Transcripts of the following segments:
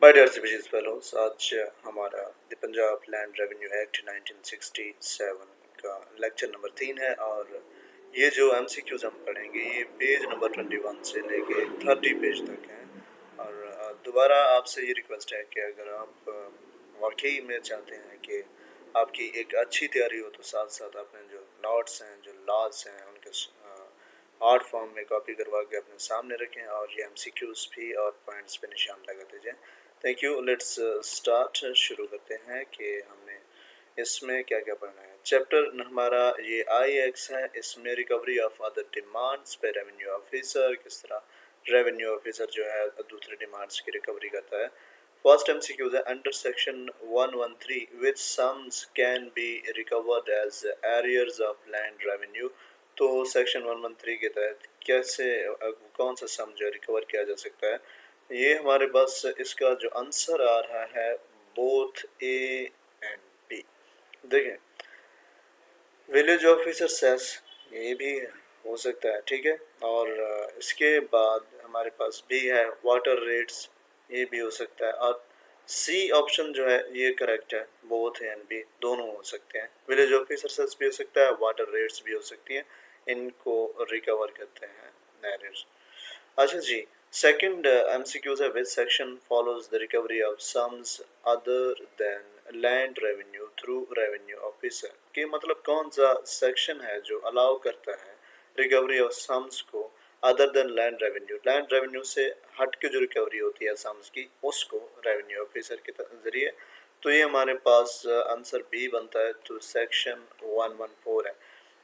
My dear civil fellows, आज हमारा the Punjab land revenue act 1967 का लेक्चर नंबर 3 है। और ये जो एमसीक्यूज हम पढ़ेंगे ये पेज नंबर 21 से लेके 30 पेज तक हैं। और दोबारा आपसे ये रिक्वेस्ट है कि अगर आप वाकई में चाहते हैं कि आपकी एक अच्छी तैयारी हो, तो साथ साथ अपने जो नोट्स हैं, जो लॉज हैं, उनके हार्ड फॉर्म में कॉपी करवा के अपने सामने रखें और ये एमसीक्यूज भी और पॉइंट्स पे निशान लगाते जाएं। Thank you. Let's start. शुरू करते हैं कि हमने इसमें क्या क्या पढ़ना है। चैप्टर हमारा ये IX है। इसमें रिकवरी ऑफ अदर डिमांड्स पे रेवेन्यू ऑफिसर किस तरह रेवेन्यू ऑफिसर जो है दूसरे डिमांड्स की रिकवरी करता है। फर्स्ट एमसीक्यूज है under section 113 which sums can be recovered as arrears of land revenue. तो सेक्शन 113 के तहत कैसे कौन सा सम जो रिकवर किया जा सकता है। ये हमारे पास इसका जो आंसर आ रहा है बोथ ए एंड बी। देखें, विलेज ऑफिसर सेस ये भी हो सकता है, ठीक है। और इसके बाद हमारे पास बी है वाटर रेट्स, ये भी हो सकता है। और सी ऑप्शन जो है ये करेक्ट है, बोथ ए एंड बी दोनों हो सकते हैं। विलेज ऑफिसर सेस भी हो सकता है, वाटर रेट्स भी हो सकती हैं, इनको रिकवर करते हैं नैरेज। अच्छा जी, सेकंड एमसीक्यूज है which section follows the recovery of sums other than land revenue through revenue officer. कि मतलब कौन सा सेक्शन है जो अलाउ करता है रिकवरी ऑफ सम्स को other than land revenue, land revenue से हट के जो रिकवरी होती है सम्स की, उसको रेवेन्यू ऑफिसर के जरिए। तो ये हमारे पास आंसर बी बनता है। तो सेक्शन 114 है।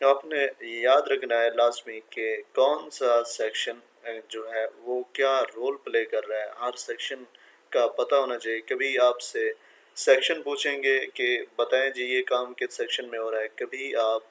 तो आपने याद रखना है लास्ट में कि कौन सा सेक्शन जो है वो क्या रोल प्ले कर रहा है। हर सेक्शन का पता होना चाहिए। कभी आपसे सेक्शन पूछेंगे कि बताएं जी ये काम किस सेक्शन में हो रहा है, कभी आप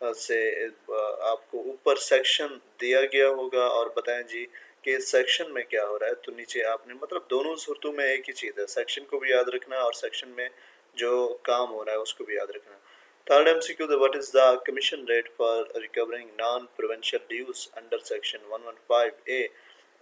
से आपको ऊपर सेक्शन दिया गया होगा और बताएं जी कि इस सेक्शन में क्या हो रहा है, तो नीचे आपने मतलब दोनों सूरतों में एक ही चीज़ है, सेक्शन को भी याद रखना और सेक्शन में जो काम हो रहा है उसको भी याद रखना। Third MCQ, what is the commission rate for recovering non-provincial dues under section 115A?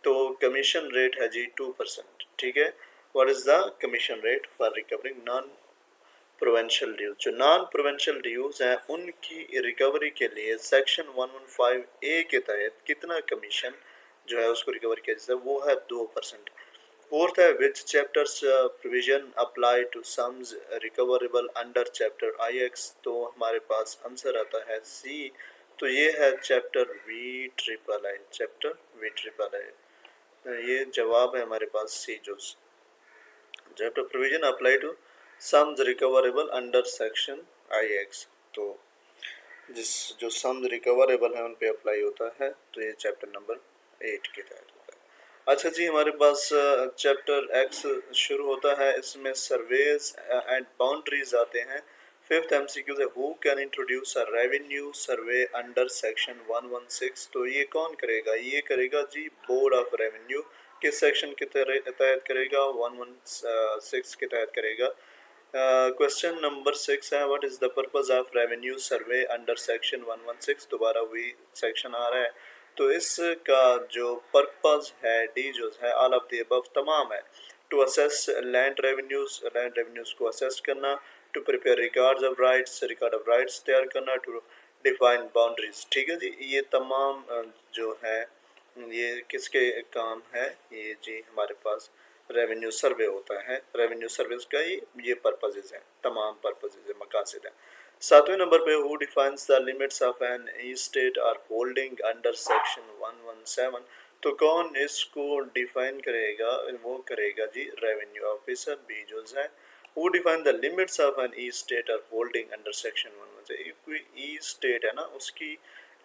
तो कमीशन रेट है जी 2%, ठीक है। What is the commission rate for recovering non-provincial dues? जो non-provincial dues हैं उनकी रिकवरी के लिए सेक्शन 115A के तहत कितना कमीशन जो है उसको रिकवर किया जाता है, वो है 2%। फोर्थ है which chapters provision apply to sums recoverable under chapter IX। तो हमारे पास आंसर आता है सी। तो ये है चैप्टर V आई, चैप्टर V आई। ये जवाब है हमारे पास सी। जो chapter provision apply to sums recoverable under section IX, तो जिस जो सम्स रिकवरेबल है उन पे अप्लाई होता है। तो ये चैप्टर नंबर 8 के तहत होता है। अच्छा जी, हमारे पास चैप्टर X शुरू होता है। इसमें सर्वेज एंड बाउंड्रीज आते हैं। फिफ्थ एमसीक्यू है who can introduce a revenue survey under section 116। तो ये कौन करेगा, ये करेगा जी बोर्ड ऑफ रेवेन्यू। किस सेक्शन के तहत करेगा, 116 के तहत करेगा। क्वेश्चन नंबर 6 है what is the purpose of revenue survey under section 116। दोबारा वही सेक्शन आ रहा है। तो इसका जो पर्पस है डी जो है ऑल ऑफ द अबव तमाम है। टू असेस लैंड रेवेन्यूज को असेस करना, to prepare record of rights तैयार करना, टू डिफाइन बाउंड्रीज। ठीक है जी, ये तमाम जो है ये किसके काम है, ये जी हमारे पास रेवेन्यू सर्वे होता है। रेवेन्यू सर्विस का ये पर्पजेज हैं, तमाम पर्पजेज है, मकासद है। सातवें नंबर पे who defines the limits of an state or holding under section 117। तो कौन इसको डिफाइन करेगा, वो करेगा जी रेवेन्यू ऑफिसर बी जो है। Who define the limits of an state or holding under section 117। कोई स्टेट है ना, उसकी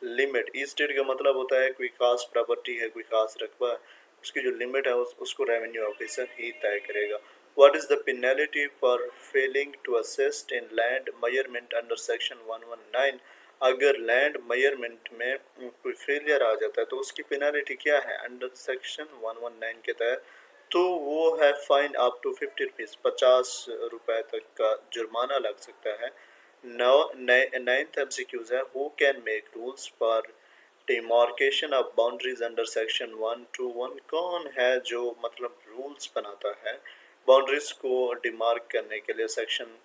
लिमिट, स्टेट का मतलब होता है कोई खास प्रॉपर्टी है, कोई खास रकबा है, उसकी जो लिमिट है उसको रेवेन्यू ऑफिसर ही तय करेगा। What is the penalty for failing to assist in land measurement under section 119। अगर लैंड मेजरमेंट में कोई फेलियर आ जाता है तो उसकी पेनल्टी क्या है अंडर सेक्शन 119 के तहत। तो वो है फाइन अप टू 50 रुपीज़, 50 रुपए तक का जुर्माना लग सकता है। नाइन्थ एमसीक्यूज है who can make rules for demarcation of boundaries under section 121 कौन है जो मतलब रूल्स बनाता है बाउंड्रीज को डिमार्क करने के लिए सेक्शन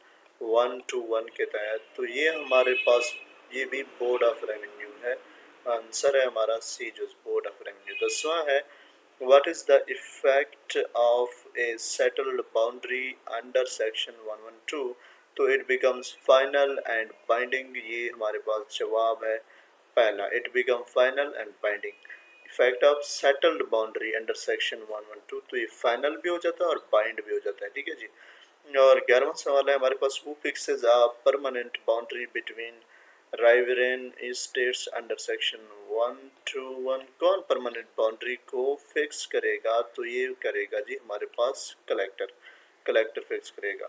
121 के तहत? तो ये हमारे पास ये भी बोर्ड ऑफ रेवेन्यू है। आंसर है हमारा सी, जो बोर्ड ऑफ रेवेन्यू। 10वां है what is the effect of a settled boundary under section 112? तो it becomes final and binding। ये हमारे पास जवाब है पहला, it become final and binding। Effect of settled boundary under section 112, तो ये फाइनल भी हो जाता है और बाइंड भी हो जाता है, ठीक है जी। और 11वां सवाल है हमारे पास, who fixes a permanent boundary between riverain states under section 121? कौन परमानेंट बाउंड्री को फिक्स करेगा? तो ये करेगा जी हमारे पास कलेक्टर फिक्स करेगा।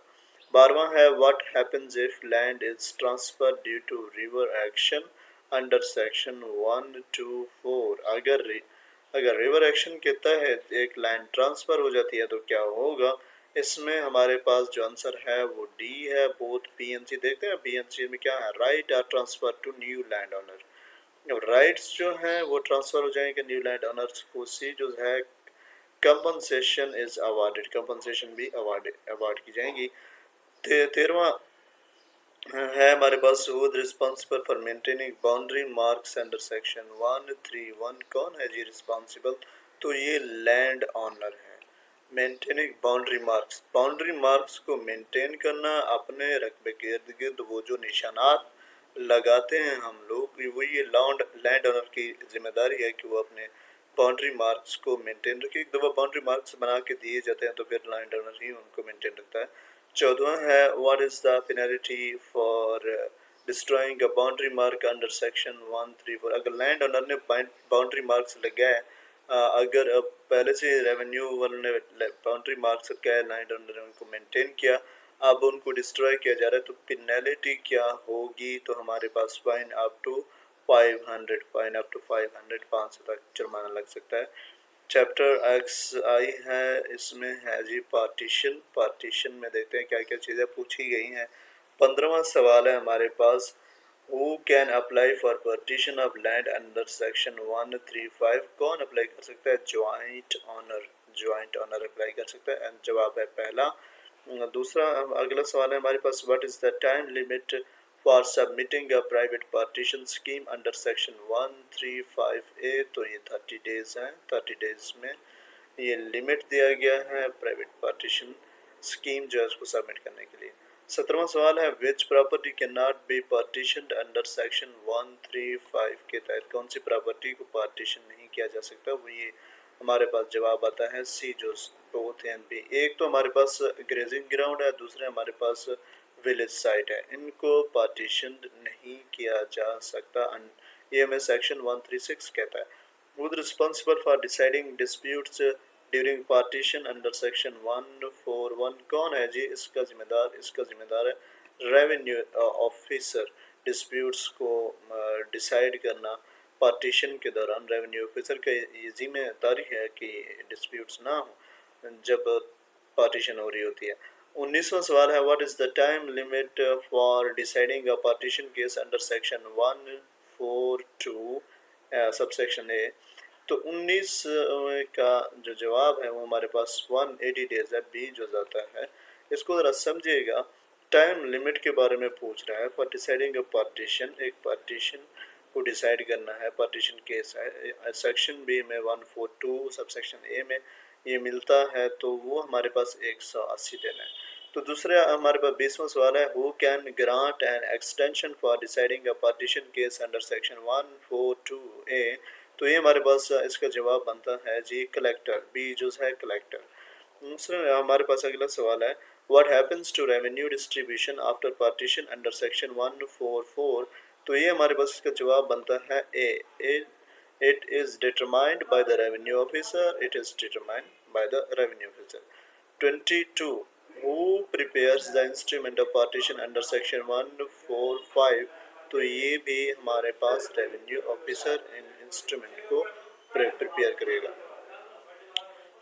12वां है what happens if land is transfer due to river action under section 124? अगर रिवर एक्शन के तहत एक लैंड ट्रांसफर हो जाती है तो क्या होगा? इसमें हमारे पास जो आंसर है वो डी है। बोथ पीएनसी देखते हैं, पीएनसी में क्या है, right are transfer to new land owner. Rights जो हैं वो ट्रांसफर हो जाएंगे न्यू लैंड ओनर्स को। सी जो है कंपनसेशन इज अवार्डेड, कंपनसेशन भी अवार्ड की जाएंगी। 13वां है हमारे पास, who is responsible for maintaining boundary marks under section 131? कौन है जी रिस्पॉन्सिबल? तो ये लैंड ऑनर है। मेंटेनिंग बाउंड्री मार्क्स को मेंटेन करना, अपने रकबे के इर्द गिर्द वो जो निशानात लगाते हैं हम लोग, वो ये लैंड ओनर की जिम्मेदारी है कि वो अपने बाउंड्री मार्क्स को मेंटेन रखे। एक दफ़ा बाउंड्री मार्क्स बना के दिए जाते हैं तो फिर लैंड ओनर ही उनको मेंटेन रखता है। 14वां है what is the penalty for destroying a boundary mark under section 134? अगर लैंड ओनर ने बाउंड्री मार्क्स लगाए, अगर अब पहले से रेवेन्यू वालों ने बाउंड्री मार्क्स लगाए, लैंड ओनर ने उनको मेंटेन किया, अब उनको डिस्ट्रॉय किया जा रहा है, तो पेनल्टी क्या होगी? तो हमारे पास फाइन अप टू 500 500 तक जुर्माना लग सकता है। चैप्टर एक्स आई है, इसमें है जी पार्टीशन में देखते हैं क्या क्या चीज़ें पूछी गई हैं। 15वां सवाल है हमारे पास, who can apply for partition of land under section 135? कौन अप्लाई कर सकता है? ज्वाइंट ऑनर अप्लाई कर सकता है। एंड जवाब है पहला। दूसरा अगला सवाल है हमारे पास, what is the time limit for submitting a private partition scheme under section 135A? तो ये 30 डेज हैं। 30 डेज में ये लिमिट दिया गया है प्राइवेट पार्टीशन स्कीम जो है उसको सबमिट करने के लिए। 17वां सवाल है, which property can not be partitioned under section 135 के तहत? कौन सी प्रॉपर्टी को पार्टीशन नहीं किया जा सकता? वो ये हमारे पास जवाब आता है सी, जो बोथ एंड बी। एक तो हमारे पास ग्रेजिंग ग्राउंड है, दूसरे हमारे पास विलेज साइट है, इनको पार्टीशन नहीं किया जा सकता। ये हमें सेक्शन 136 कहता है। who is responsible for deciding disputes during partition under section 141? कौन है जी इसका जिम्मेदार है रेवेन्यू ऑफिसर। डिस्प्यूट्स को डिसाइड करना पार्टीशन के दौरान रेवेन्यू ऑफिसर का ये जिम्मेदारी है कि डिस्प्यूट्स ना हो जब पार्टीशन हो रही होती है। 19वां सवाल है, what is the time limit for deciding a partition case under section 142 subsection A? तो 19 का जो जवाब है वो हमारे पास 180 डेज है, बी जो जाता है। इसको ज़रा समझिएगा, टाइम लिमिट के बारे में पूछ रहा है फॉर डिसाइडिंग अ पार्टीशन। एक पार्टीशन को डिसाइड करना है, पार्टीशन केस है। सेक्शन बी में 142 सबसेक्शन ए में ये मिलता है, तो वो हमारे पास 180 दिन है। तो दूसरा हमारे पास 20वां सवाल है, who can grant an extension for deciding a partition case under section 142A? तो ये हमारे पास इसका जवाब बनता है जी कलेक्टर, बी जो है कलेक्टर। दूसरा हमारे पास अगला सवाल है, what happens to revenue distribution after partition under section 144? तो ये हमारे पास इसका जवाब बनता है ए, it is determined by the revenue officer, it is determined by the revenue officer। 22, who prepares the instrument of partition under section 145? तो ये भी हमारे पास रेवेन्यू ऑफिसर इन इंस्ट्रूमेंट को प्रिपेयर करेगा।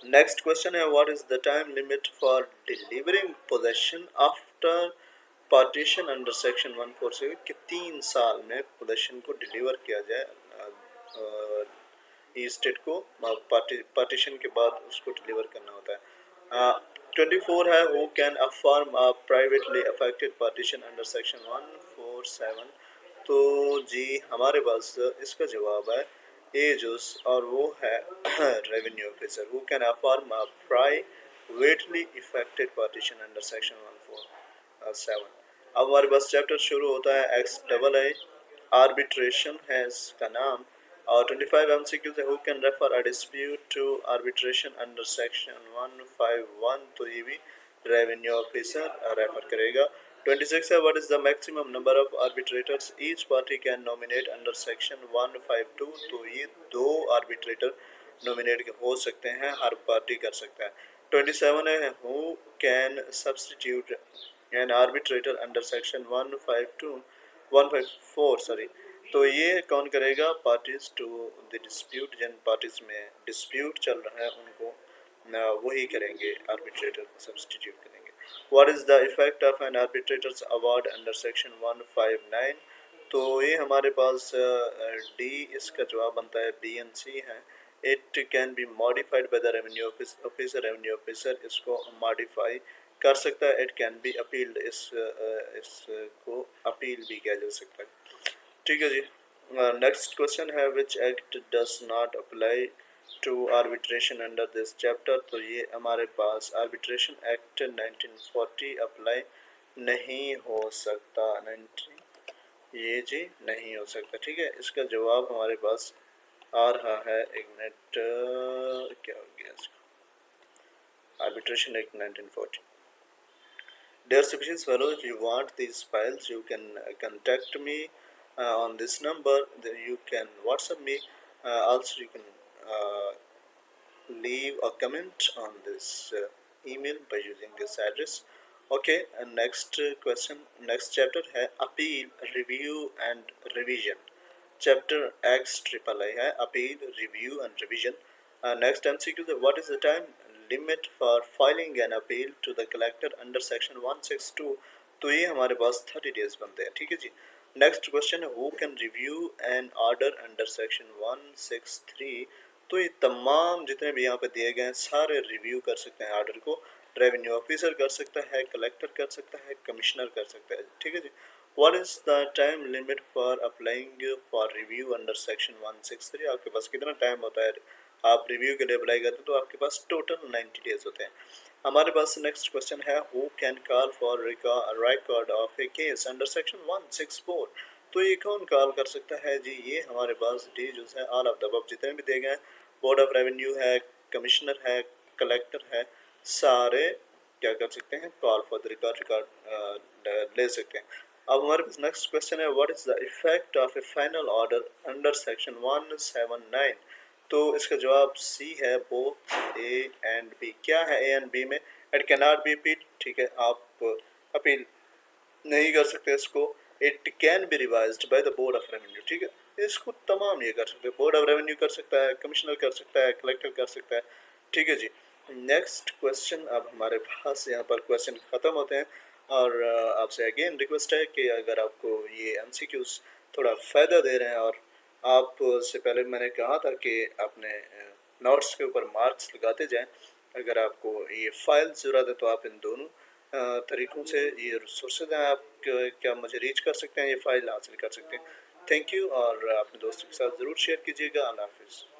नेक्स्ट क्वेश्चन है, what is the time limit for delivering possession after partition under section 146? कि 3 साल में पोजेशन को डिलीवर किया जाए ई स्टेट को पार्टीशन के बाद उसको डिलीवर करना होता है। 24 है, who can affirm a privately affected partition under section 147। तो जी हमारे पास इसका जवाब है एजूस, और वो है revenue officer, who can affirm a privately affected partition under section 147। अब हमारे पास चैप्टर शुरू होता है एक्स डबल आई, आर्बिट्रेशन है इसका नाम। और 25 MCQ है, who can refer a dispute to arbitration under section 151। तो ये भी रेवेन्यू ऑफिसर रेफर करेगा। 26 है, what is the maximum number of arbitrators each party can nominate under section 152। तो ये 2 आर्बिट्रेटर नॉमिनेट हो सकते हैं, हर पार्टी कर सकता है। 27 है, who can substitute an arbitrator under section 154 sorry. तो ये कौन करेगा? पार्टीज टू द डिस्प्यूट, जिन पार्टीज में डिस्प्यूट चल रहा है उनको वही करेंगे, आर्बिट्रेटर को सब्सटीट्यूट करेंगे। What is the effect of an arbitrator's award under section 159? तो ये हमारे पास डी इसका जवाब बनता है, बी एंड सी है। It can be modified by the revenue officer, revenue officer इसको मॉडिफाई कर सकता है। इट कैन बी अपील्ड, इसको अपील भी किया जा सकता है। ठीक है जी। नेक्स्ट क्वेश्चन है, which act does not apply to arbitration under this chapter? तो ये हमारे पास आर्बिट्रेशन एक्ट 1940 अप्लाई नहीं हो सकता। 19 ये जी नहीं हो सकता। ठीक है, इसका जवाब हमारे पास आ रहा है, एक मिनट, क्या हो गया इसका, arbitration act 1940। Dear Species Fellow, if you want these files, you can contact me on this number. You can WhatsApp me. Also, you can leave a comment on this email by using this address. Okay, and next question, next chapter है appeal, review and revision. Chapter X triple I है appeal, review and revision. Next MCQ है, what is the time limit for filing an appeal to the collector under section 162? तो ये हमारे पास 30 days बनते हैं। ठीक है जी। नेक्स्ट क्वेश्चन है, who can review an order under section 163? तो ये तमाम जितने भी यहाँ पे दिए गए हैं सारे रिव्यू कर सकते हैं ऑर्डर को। रेवेन्यू ऑफिसर कर सकता है, कलेक्टर कर सकता है, कमिश्नर कर सकता है। ठीक है जी। What is the time limit for applying for review under section 163? आपके पास कितना टाइम होता है आप रिव्यू के लिए अप्लाई करते हैं? तो आपके पास टोटल 90 डेज होते हैं। हमारे पास नेक्स्ट क्वेश्चन है, who can call for record of A case under section 164? तो ये कौन कॉल कर सकता है जी? ये हमारे पास डी जो है ऑल ऑफ द अबव जितने भी दिए गए, बोर्ड ऑफ रेवेन्यू है, कमिश्नर है, कलेक्टर है, सारे क्या कर सकते हैं? कॉल फॉर द रिकॉर्ड ले सकते हैं। अब हमारे पास नेक्स्ट क्वेश्चन है, what is the effect of A final order under section 179? तो इसका जवाब सी है, बोथ ए एंड बी। क्या है ए एंड बी में? It can not be appeal. ठीक है, आप अपील नहीं कर सकते इसको। It can be revised by the board of revenue. ठीक है, इसको तमाम ये कर सकते हैं, बोर्ड ऑफ रेवेन्यू कर सकता है, कमिश्नर कर सकता है, कलेक्टर कर सकता है। ठीक है जी। नेक्स्ट क्वेश्चन, अब हमारे पास यहाँ पर क्वेश्चन ख़त्म होते हैं। और आपसे अगेन रिक्वेस्ट है कि अगर आपको ये MCQs थोड़ा फ़ायदा दे रहे हैं, और आप से पहले मैंने कहा था कि अपने नोट्स के ऊपर मार्क्स लगाते जाएं। अगर आपको ये फाइल ज़रूरत है तो आप इन दोनों तरीक़ों से ये रिसोर्सेज हैं, आप क्या मुझे रीच कर सकते हैं, ये फ़ाइल हासिल कर सकते हैं। थैंक यू, और अपने दोस्तों के साथ ज़रूर शेयर कीजिएगा। अल्लाह हाफ़िज़।